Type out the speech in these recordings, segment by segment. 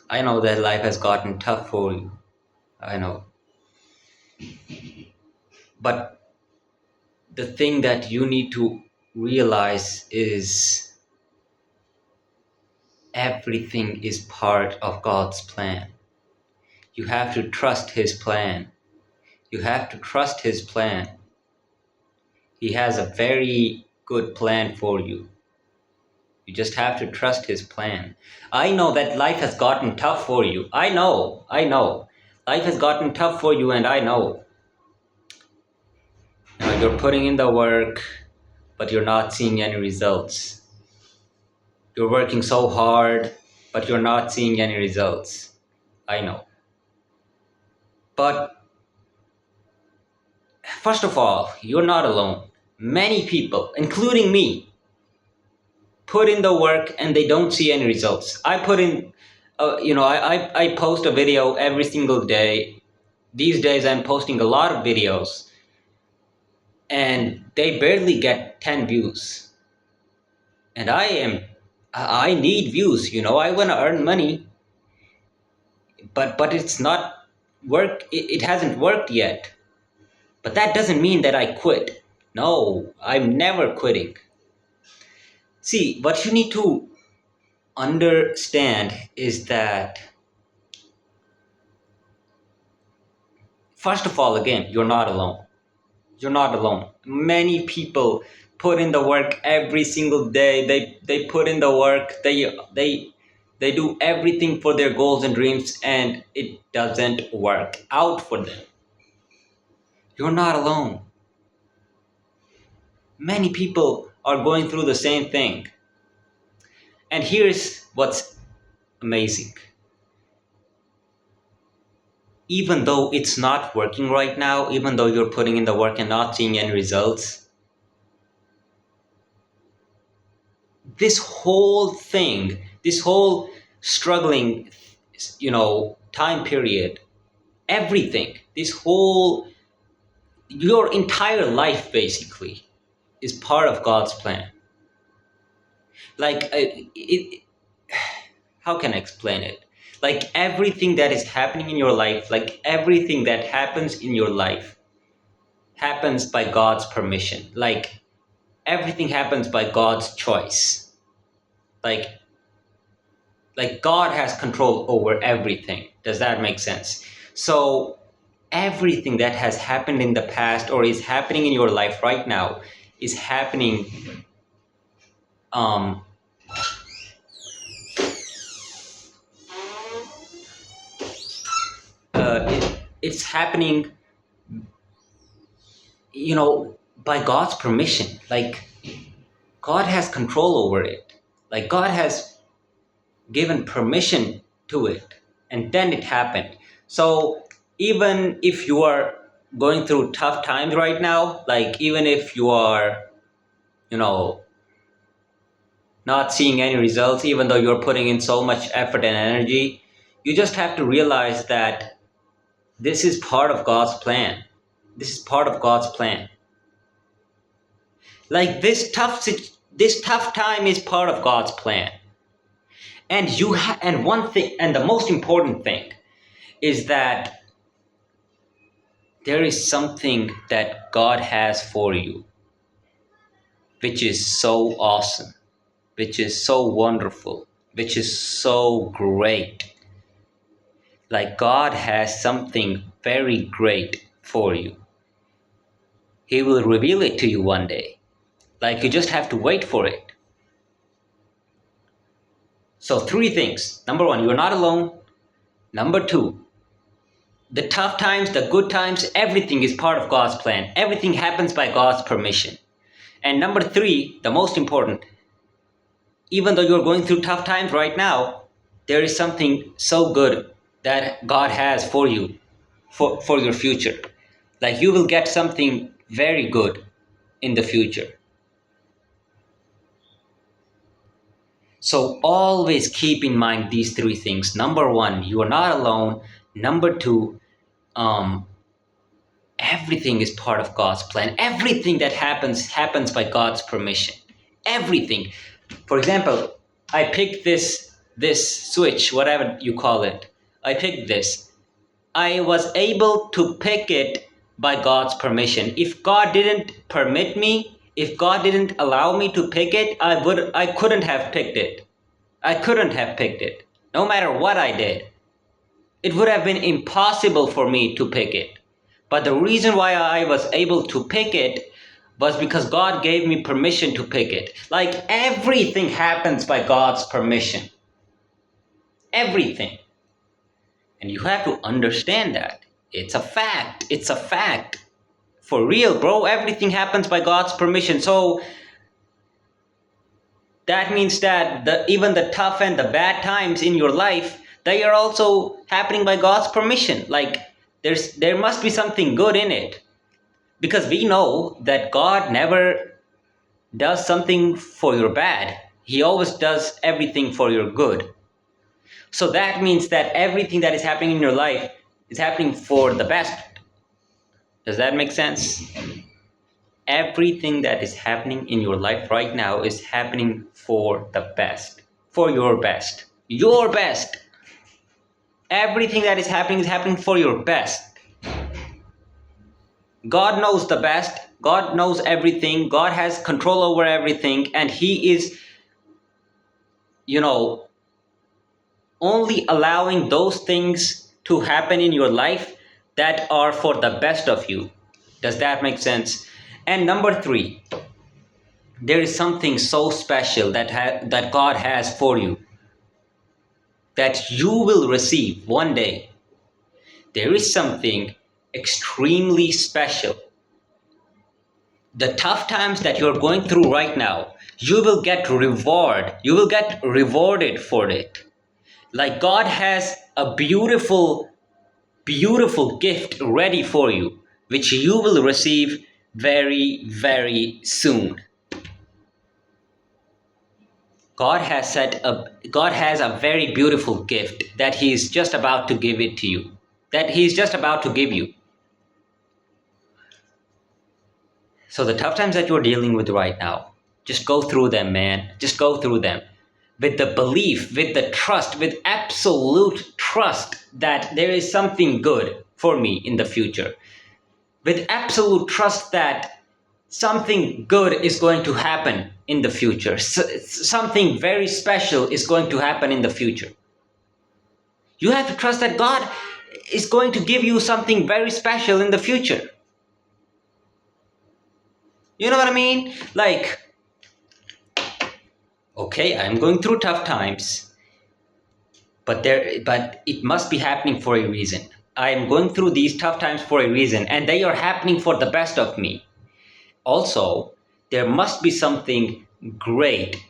I know that life has gotten tough for you. I know. But the thing that you need to realize is everything is part of God's plan. You have to trust His plan. You have to trust His plan. He has a very good plan for you. You just have to trust His plan. I know that life has gotten tough for you. I know. Life has gotten tough for you, and I know. You're putting in the work, but you're not seeing any results. You're working so hard, but you're not seeing any results. I know. But first of all, you're not alone. Many people, including me, put in the work and they don't see any results. I put in, I post a video every single day. These days I'm posting a lot of videos and they barely get 10 views. And I need views, I want to earn money, but it's not work. It hasn't worked yet. But that doesn't mean that I quit. No, I'm never quitting. See, what you need to understand is that, first of all, again, you're not alone. You're not alone. Many people put in the work every single day. They put in the work. They do everything for their goals and dreams, and it doesn't work out for them. You're not alone. Many people are going through the same thing. And here's what's amazing. Even though it's not working right now, even though you're putting in the work and not seeing any results, this whole thing, this whole struggling, time period, everything, your entire life basically is part of God's plan. How can I explain it? Like everything that is happening in your life, like everything that happens in your life happens by God's permission. Like everything happens by God's choice. Like God has control over everything. Does that make sense? So everything that has happened in the past or is happening in your life right now is happening it's happening by God's permission. Like God has control over it. Like God has given permission to it, and then it happened. So even if you are going through tough times right now, like even if you are not seeing any results, even though you're putting in so much effort and energy, you just have to realize that this is part of God's plan. This is part of God's plan. Like this tough time is part of God's plan. And and one thing, and the most important thing is that there is something that God has for you, which is so awesome, which is so wonderful, which is so great. Like God has something very great for you. He will reveal it to you one day. Like you just have to wait for it. So 3 things. Number 1, you're not alone. Number 2, the tough times, the good times, everything is part of God's plan. Everything happens by God's permission. And number 3, the most important, even though you're going through tough times right now, there is something so good that God has for you, for your future. Like you will get something very good in the future. So always keep in mind these 3 things. Number 1, you are not alone. Number 2, everything is part of God's plan. Everything that happens by God's permission. Everything. For example, I picked this this switch, whatever you call it. I picked this. I was able to pick it by God's permission. If God didn't permit me, if God didn't allow me to pick it, I couldn't have picked it. I couldn't have picked it. No matter what I did. It would have been impossible for me to pick it. But the reason why I was able to pick it was because God gave me permission to pick it. Like everything happens by God's permission. Everything. And you have to understand that. It's a fact. It's a fact. For real, bro. Everything happens by God's permission. So that means that even the tough and the bad times in your life, they are also happening by God's permission. Like there must be something good in it. Because we know that God never does something for your bad. He always does everything for your good. So that means that everything that is happening in your life is happening for the best. Does that make sense? Everything that is happening in your life right now is happening for the best. For your best. Your best. Everything that is happening for your best. God knows the best. God knows everything. God has control over everything. And He is, only allowing those things to happen in your life that are for the best of you. Does that make sense? And number 3, there is something so special that God has for you that you will receive one day. There is something extremely special. The tough times that you're going through right now, you will get reward. You will get rewarded for it. Like God has a beautiful, beautiful gift ready for you, which you will receive very, very soon. God has a very beautiful gift that He is just about to give it to you. That He is just about to give you. So the tough times that you're dealing with right now, just go through them, man. Just go through them. With the belief, with the trust, with absolute trust that there is something good for me in the future. With absolute trust that something good is going to happen in the future. Something very special is going to happen in the future. You have to trust that God is going to give you something very special in the future. You know what I mean? Like, okay, I'm going through tough times, but it must be happening for a reason. I am going through these tough times for a reason, and they are happening for the best of me. Also, there must be something great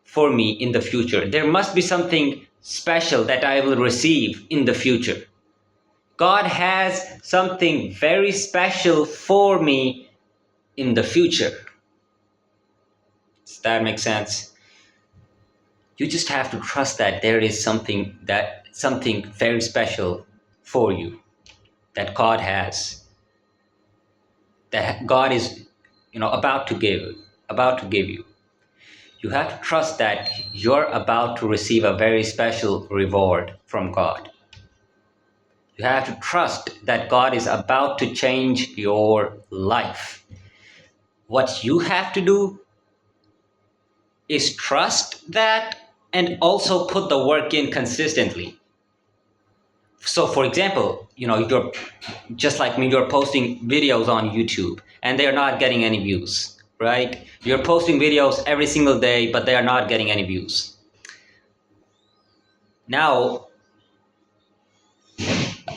for me in the future. There must be something special that I will receive in the future. God has something very special for me in the future. Does that make sense? You just have to trust that there is something very special for you that God has, that God is about to give you. You have to trust that you're about to receive a very special reward from God. You have to trust that God is about to change your life. What you have to do is trust that and also put the work in consistently. So for example, you're just like me, you're posting videos on YouTube and they're not getting any views, right? You're posting videos every single day, but they are not getting any views. Now,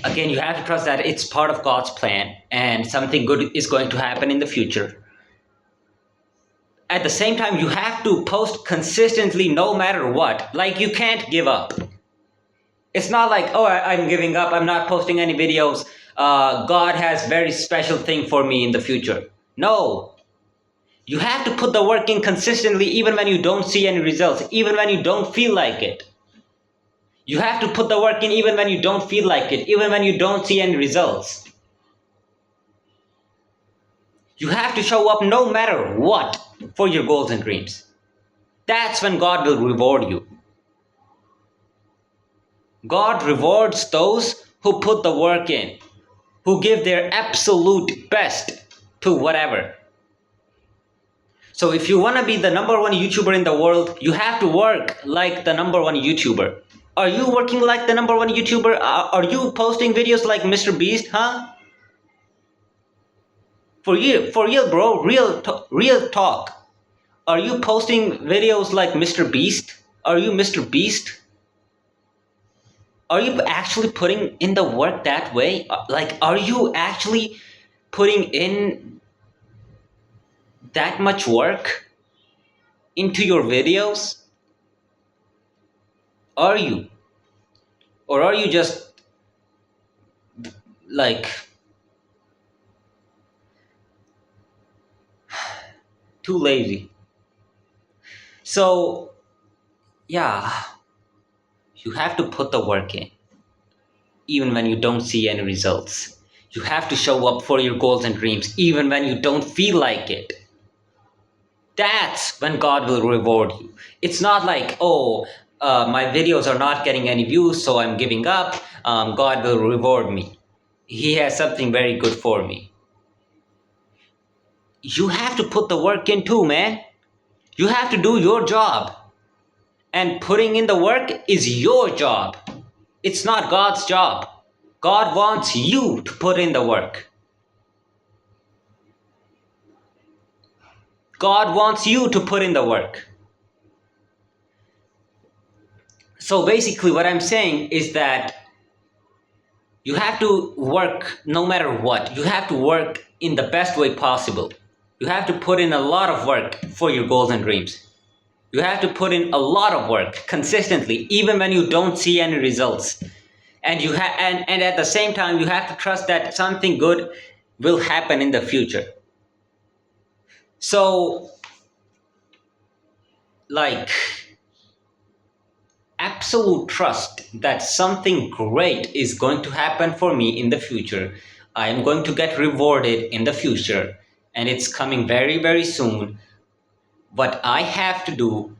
again, you have to trust that it's part of God's plan and something good is going to happen in the future. At the same time, you have to post consistently no matter what. Like, you can't give up. It's not like, oh, I'm giving up, I'm not posting any videos. God has very special thing for me in the future. No. You have to put the work in consistently even when you don't see any results, even when you don't feel like it. You have to put the work in even when you don't feel like it, even when you don't see any results. You have to show up no matter what for your goals and dreams. That's when God will reward you. God rewards those who put the work in, who give their absolute best to whatever. So if you want to be the number one YouTuber in the world, you have to work like the number one YouTuber. Are you working like the number one YouTuber? Are you posting videos like Mr. Beast, huh? For real, bro, real talk. Are you posting videos like Mr. Beast? Are you Mr. Beast? Are you actually putting in the work that way? Like, are you actually putting in that much work into your videos? Are you? Or are you just like too lazy? So, yeah, you have to put the work in, even when you don't see any results. You have to show up for your goals and dreams, even when you don't feel like it. That's when God will reward you. It's not like, oh, my videos are not getting any views, so I'm giving up. God will reward me. He has something very good for me. You have to put the work in too, man. You have to do your job. And putting in the work is your job. It's not God's job. God wants you to put in the work. God wants you to put in the work. So basically, what I'm saying is that you have to work no matter what. You have to work in the best way possible. You have to put in a lot of work for your goals and dreams. You have to put in a lot of work consistently, even when you don't see any results. And and at the same time, you have to trust that something good will happen in the future. So, like, absolute trust that something great is going to happen for me in the future. I am going to get rewarded in the future, and it's coming very, very soon. What I have to do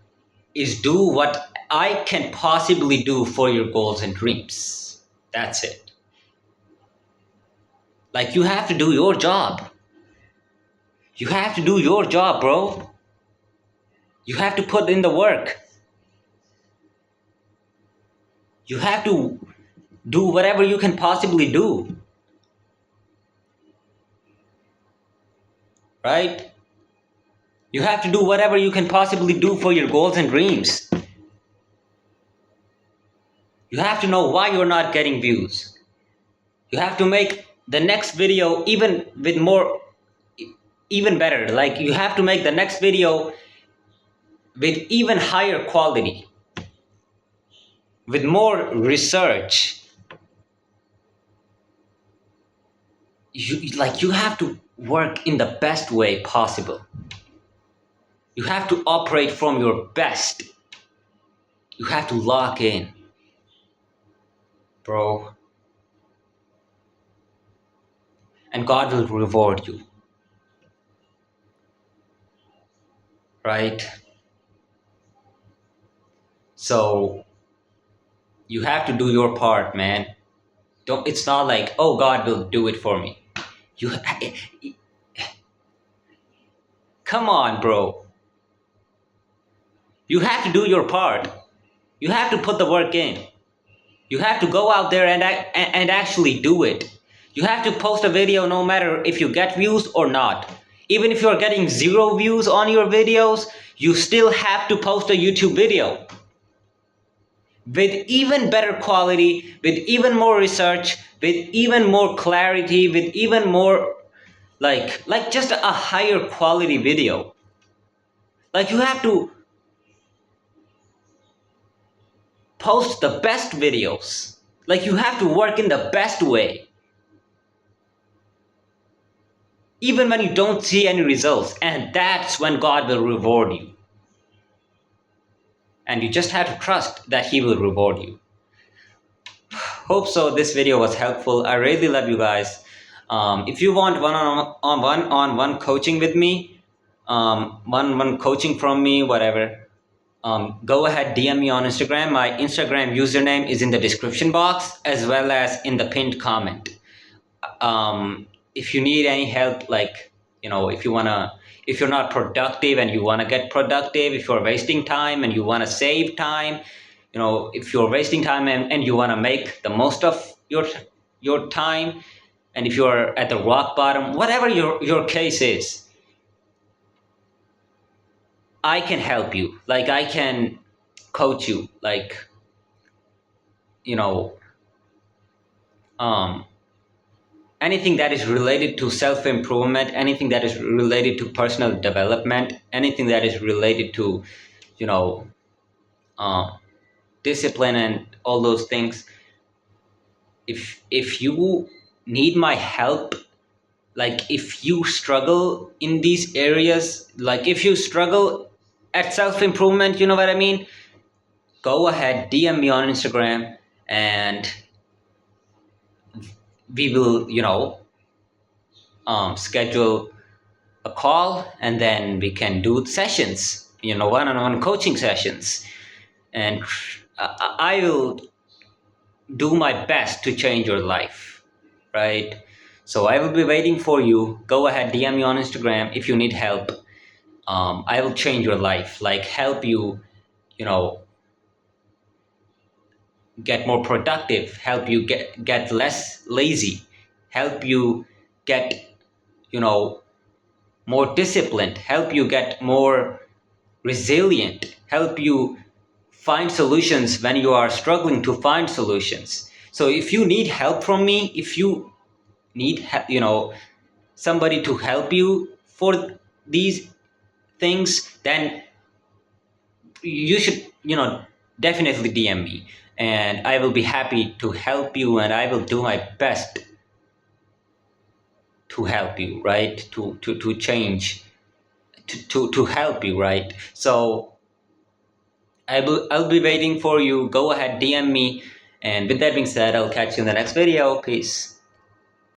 is do what I can possibly do for your goals and dreams. That's it. Like, you have to do your job. You have to do your job, bro. You have to put in the work. You have to do whatever you can possibly do. Right? You have to do whatever you can possibly do for your goals and dreams. You have to know why you're not getting views. You have to make the next video even better. Like, you have to make the next video with even higher quality, with more research. You have to work in the best way possible. You have to operate from your best. You have to lock in, bro. And God will reward you. Right? So you have to do your part, man. It's not like, oh, God will do it for me. You Come on, bro. You have to do your part. You have to put the work in. You have to go out there and actually do it. You have to post a video no matter if you get views or not. Even if you're getting 0 views on your videos, you still have to post a YouTube video. With even better quality, with even more research, with even more clarity, with even more like just a higher quality video. Like, you have to post the best videos. Like, you have to work in the best way. Even when you don't see any results, and that's when God will reward you. And you just have to trust that He will reward you. Hope so this video was helpful. I really love you guys. If you want one-on-one coaching with me, one coaching from me, whatever, go ahead, DM me on Instagram. My Instagram username is in the description box as well as in the pinned comment. If you need any help, like, if you're not productive and you wanna get productive, if you're wasting time and you wanna save time, if you're wasting time and you wanna make the most of your time, and if you're at the rock bottom, whatever your case is, I can help you. Like, I can coach you. Like, you know, um, anything that is related to self improvement, anything that is related to personal development, anything that is related to, you know, um, discipline and all those things. If you need my help, like if you struggle in these areas, like if you struggle at self improvement, you know what I mean, go ahead, DM me on Instagram, and we will, schedule a call, and then we can do sessions, one-on-one coaching sessions, and I will do my best to change your life, right? So I will be waiting for you. Go ahead, DM me on Instagram if you need help. I will change your life, like help you, you know, get more productive, help you get less lazy, help you get, you know, more disciplined, help you get more resilient, help you find solutions when you are struggling to find solutions. So if you need help from me, if you need, somebody to help you for these things, then you should, definitely DM me, and I will be happy to help you, and I will do my best to help you, right? To change, to help you, right? So I'll be waiting for you. Go ahead, DM me. And with that being said, I'll catch you in the next video. Peace.